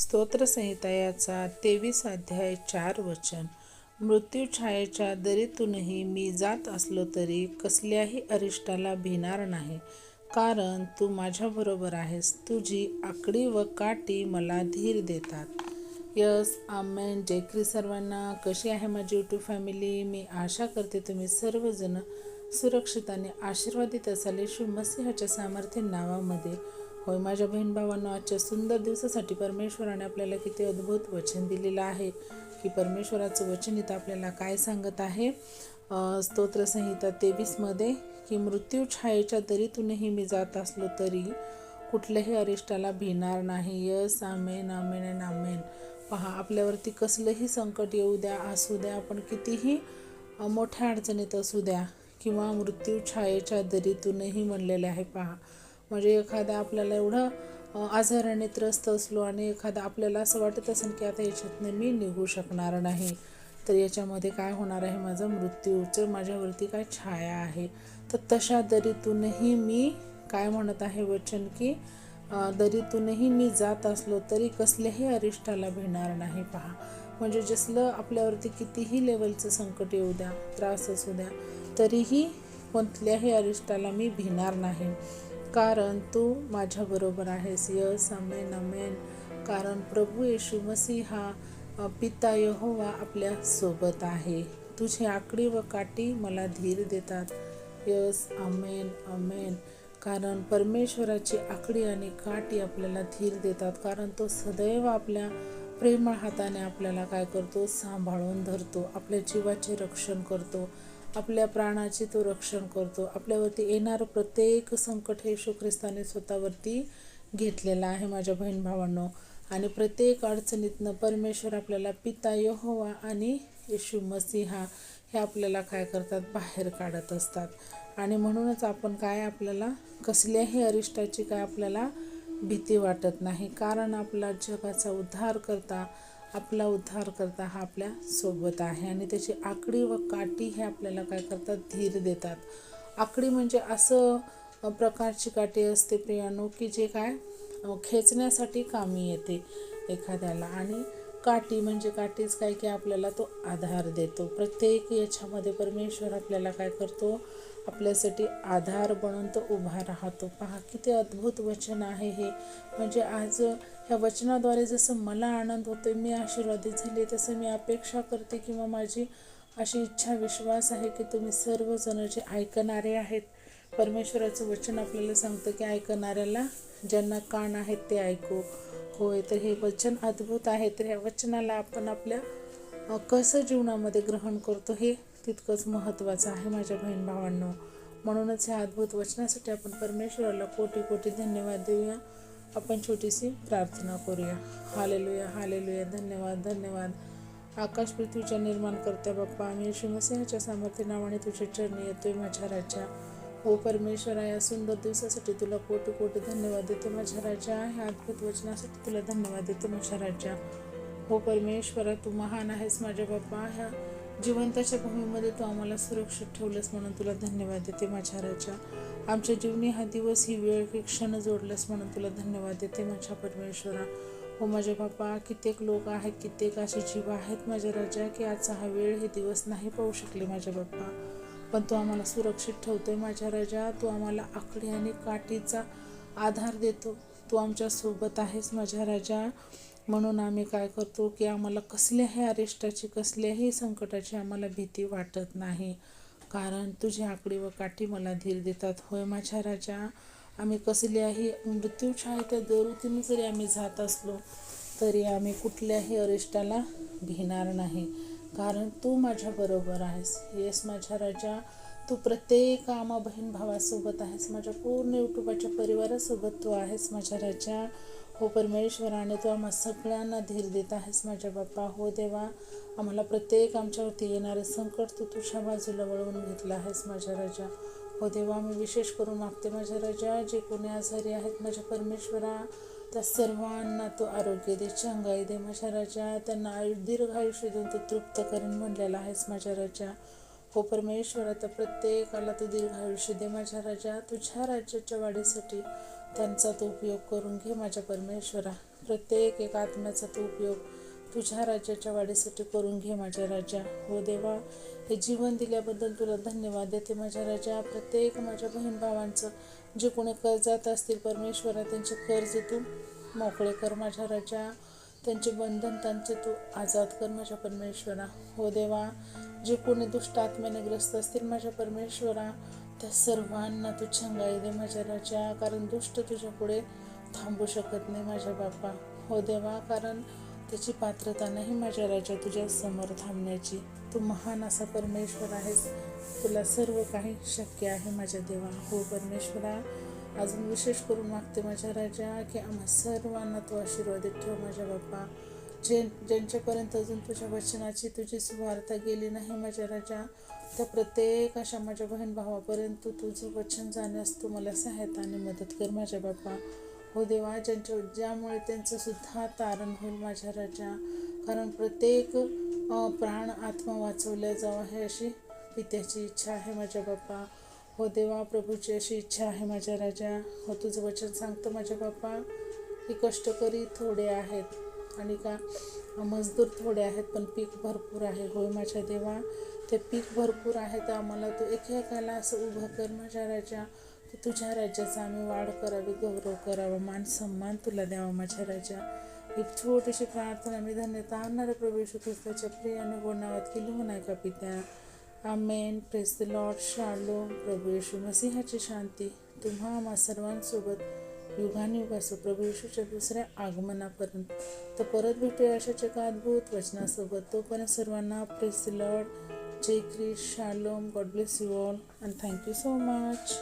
स्तोत्रसंहिता याचा 23 अध्याय 4 वचन. मृत्यूछायेच्या दरीतूनही मी जात असलो तरी कसल्याही अरिष्टाला भिणार नाही, कारण तू माझ्याबरोबर आहेस. तुझी आकडी व काठी मला धीर देतात. यस, आमेन. जय ख्रिस्त सर्वांना. कशी आहे माझी यूट्यूब फॅमिली? मी आशा करते तुम्ही सर्वजण सुरक्षित आणि आशीर्वादित असाल येशू मसीहाच्या सामर्थ्य नावामध्ये. होय माझ्या बहीण भावांनो, आजच्या सुंदर दिवसासाठी परमेश्वराने आपल्याला किती अद्भुत वचन दिलेलं आहे की परमेश्वराचं वचन इथं आपल्याला काय सांगत आहे. स्तोत्रसंहिता 23 मध्ये की मृत्यू छायेच्या दरीतूनही मी जात असलो तरी कुठल्याही अरिष्टाला भिणार नाही. यस, आमेन, आमेन आणि आमेन. पहा, आपल्यावरती कसलंही संकट येऊ द्या, असू द्या, आपण कितीही मोठ्या अडचणीत असू द्या किंवा मृत्यू छायेच्या दरीतूनही म्हणलेले आहे. पहा, म्हणजे एखाद्या आपल्याला एवढं आजाराने त्रस्त असलो आणि एखादा आपल्याला असं वाटत असेल की आता याच्यातनं मी निघू शकणार नाही, तर याच्यामध्ये काय होणार आहे, माझं मृत्यूचं माझ्यावरती काय छाया आहे. तर तशा दरीतूनही मी काय म्हणत आहे वचन की दरीतूनही मी जात असलो तरी कसल्याही अरिष्टाला भिणार नाही. पहा, म्हणजे जसलं आपल्यावरती कितीही लेवलचं संकट येऊ द्या, त्रास असू द्या, तरीही कोणत्याही अरिष्टाला मी भिणार नाही, कारण तू माझ्याबरोबर आहेस. यस, आमेन, आमेन. कारण प्रभू येशू मसीह हा पिता यहोवा आपल्या सोबत आहे. तुझी आकडी व काठी मला धीर देतात. यस, आमेन, आमेन. कारण परमेश्वराची आकडी आणि काठी आपल्याला धीर देतात, कारण तो सदैव आपल्या प्रेमळ हाताने आपल्याला काय करतो, सांभाळून धरतो. आपल्या जीवाचे रक्षण करतो, आपल्या प्राणाचे तो रक्षण करतो. आपल्यावरती येणारं प्रत्येक संकट हे येशू ख्रिस्ताने स्वतःवरती घेतलेलं आहे माझ्या बहीण भावांनो. आणि प्रत्येक अडचणीतनं परमेश्वर आपल्याला पिता यहोवा आणि येशू मसीहा हे आपल्याला काय करतात, बाहेर काढत असतात. आणि म्हणूनच आपण काय, आपल्याला कसल्याही अरिष्टाची काय आपल्याला भीती वाटत नाही, कारण आपला जगाचा उद्धार करता, आपला उद्धार करता हा आपल्या सोबत आहे. आणि त्याची आकडी व काठी हे आपल्याला काय करतात, धीर देतात. आकडी म्हणजे असं प्रकारची काठी असते प्रियानो की जे काय खेचण्यासाठी कामी येते एखाद्याला. आणि काठी म्हणजे काठीच काय की आपल्याला तो आधार देतो. प्रत्येक याच्यामध्ये परमेश्वर आपल्याला काय करतो, आपल्यासाठी आधार बनून तो उभा राहतो. पहा, किती अद्भुत वचन आहे हे. म्हणजे आज ह्या वचनाद्वारे जसं मला आनंद होतोय, मी आशीर्वादित झाले, तसं मी अपेक्षा करते किंवा माझी अशी इच्छा विश्वास आहे की तुम्ही सर्वजण जे ऐकणारे आहेत, परमेश्वराचं वचन आपल्याला सांगतं की ऐकणाऱ्याला, ज्यांना कान आहेत ते ऐकू. होय, तर हे वचन अद्भुत आहे. तर ह्या वचनाला आपण आपल्या कसं जीवनामध्ये ग्रहण करतो हे तितकंच महत्त्वाचं आहे माझ्या बहीण भावांनो. म्हणूनच ह्या अद्भुत वचनासाठी आपण परमेश्वराला कोटी कोटी धन्यवाद देऊया. आपण छोटीशी प्रार्थना करूया. Hallelujah, hallelujah. धन्यवाद, धन्यवाद. आकाश पृथ्वीच्या निर्माण करत्या बाप्पा, आम्ही येशू मसीहाच्या सामर्थ्य नावाने तुझ्या चरणी येतोय माझ्या राजा. हो परमेश्वरा, या सुंदर दिवसासाठी तुला कोटी कोटी धन्यवाद देते माझ्या राजा. ह्या अद्भुत वचनासाठी तुला धन्यवाद देते माझ्या राजा. हो परमेश्वरा, तू महान आहेस माझ्या बाप्पा. ह्या जिवंताच्या भूमीमध्ये तू आम्हाला सुरक्षित ठेवलंस म्हणून तुला धन्यवाद देते माझ्या राजा. आमच्या जीवनी हा दिवस, ही वेळ, ही क्षण जोडलंस म्हणून तुला धन्यवाद देते माझ्या परमेश्वरा. हो माझ्या बाप्पा, कित्येक लोक आहेत, कित्येक असे जीव आहेत माझ्या राजा की आजचा हा वेळ, हे दिवस नाही पाहू शकले माझ्या बाप्पा, पण तू आम्हाला सुरक्षित ठेवतोय माझ्या राजा. तू आम्हाला आकडी आणि काठीचा आधार देतो. तू आमच्या सोबत आहेस माझ्या राजा. म्हणून आम्ही काय करतो की आम्हाला कसल्याही अरिष्टाची, कसल्याही संकटाची आम्हाला भीती वाटत नाही, कारण तुझी आकडी व काठी मला धीर देतात. होय माझ्या राजा, आम्ही कसल्याही मृत्यूछायेच्या दरीतून जरी आम्ही जात असलो तरी आम्ही कुठल्याही अरिष्टाला भिणार नाही, कारण तू माझ्याबरोबर आहेस. येस माझ्या राजा, तू प्रत्येक आम्हा बहीण भावासोबत आहेस. माझ्या पूर्ण यूट्यूबाच्या परिवारासोबत तू आहेस माझ्या राजा. हो परमेश्वराने तू आम्हा सगळ्यांना धीर देत आहेस माझ्या बाप्पा. हो देवा, आम्हाला प्रत्येक आमच्यावरती येणारे संकट तू तुझ्या बाजूला वळवून घेतलं आहेस माझ्या राजा. हो देवा, मी विशेष करून मागते माझ्या राजा, जे कोणी आजारी आहेत माझ्या परमेश्वरा, त्या सर्वांना तू आरोग्य दे, चांगली दे माझ्या राजा. त्यांना दीर्घ आयुष्य देऊन तू तृप्त करून म्हणलेला आहेस माझ्या राजा. हो परमेश्वरा, तर प्रत्येकाला तू दीर्घ आयुष्य दे माझ्या राजा. तुझ्या राज्याच्या वाढीसाठी त्यांचा तो उपयोग करून घे माझ्या परमेश्वरा. प्रत्येक एका आत्म्याचा तू उपयोग तुझ्या राज्याच्या वाढीसाठी करून घे माझ्या राजा. हो देवा, हे जीवन दिल्याबद्दल तुला धन्यवाद देते माझ्या राजा. प्रत्येक माझ्या बहीण भावांचं जे कोणी कर्जात असतील परमेश्वरा, त्यांचे कर्ज तू मोकळे कर माझ्या राजा. त्यांचे बंधन त्यांचे तू आजाद कर माझ्या परमेश्वरा. हो देवा, जे कोणी दुष्ट आत्म्याने ग्रस्त असतील माझ्या परमेश्वरा, त्या सर्वांना तू छंगाई दे माझ्या राजा. कारण दुष्ट तुझ्या पुढे थांबू शकत नाही माझ्या बापा. हो देवा, कारण त्याची पात्रता नाही माझ्या राजा तुझ्या समोर थांबण्याची. तू महान असा परमेश्वर आहेस, तुला सर्व काही शक्य आहे माझ्या देवा. हो परमेश्वरा, अजून विशेष करून मागते माझ्या राजा की आम्हा सर्वांना तू आशीर्वादित ठेव माझ्या बाप्पा. ज्यांच्यापर्यंत अजून तुझ्या वचनाची तुझी सुवार्ता गेली नाही माझ्या राजा, त्या प्रत्येक अशा माझ्या बहीण भावापर्यंत तुझं वचन जाण्यास तू मला सहायता आणि मदत कर माझ्या बाप्पा. हो देवा, ज्यामुळे त्यांचं सुद्धा तारण होईल माझ्या राजा. कारण प्रत्येक प्राण आत्मा वाचवल्या जावा हे अशी पित्याची इच्छा आहे माझ्या बाप्पा. हो देवा, प्रभूची अशी इच्छा आहे माझ्या राजा. हो तुझं वचन सांगतं माझ्या बाप्पा की कष्टकरी थोडे आहेत आणि का मजदूर थोडे आहेत पण पीक भरपूर आहे. होय माझ्या देवा, ते पीक भरपूर आहे तर आम्हाला तू एकेकाला असं उभं कर माझ्या राजा की तुझ्या राज्याचा आम्ही वाढ करावी, गौरव करावा, मान सन्मान तुला द्यावा माझ्या राजा. एक छोटीशी प्रार्थना मी धन्यता आणणाऱ्या प्रभू येशू ख्रिस्ताच्या प्रिय आणि गोड नावात केली म्हणाय का पित्या. आमेन. Praise the Lord. शालोम. प्रभू येशू मसीहाची शांती तुम्हा आम्हा सर्वांसोबत युगानुयुग असो, प्रभू येशूच्या दुसऱ्या आगमनापर्यंत. तर परत भेटूया अशाच एका अद्भुत वचनासोबत. तोपर्यंत सर्वांना प्रेज द लॉर्ड. जय ख्रिस्ट. शालोम. God bless you all and thank you so much.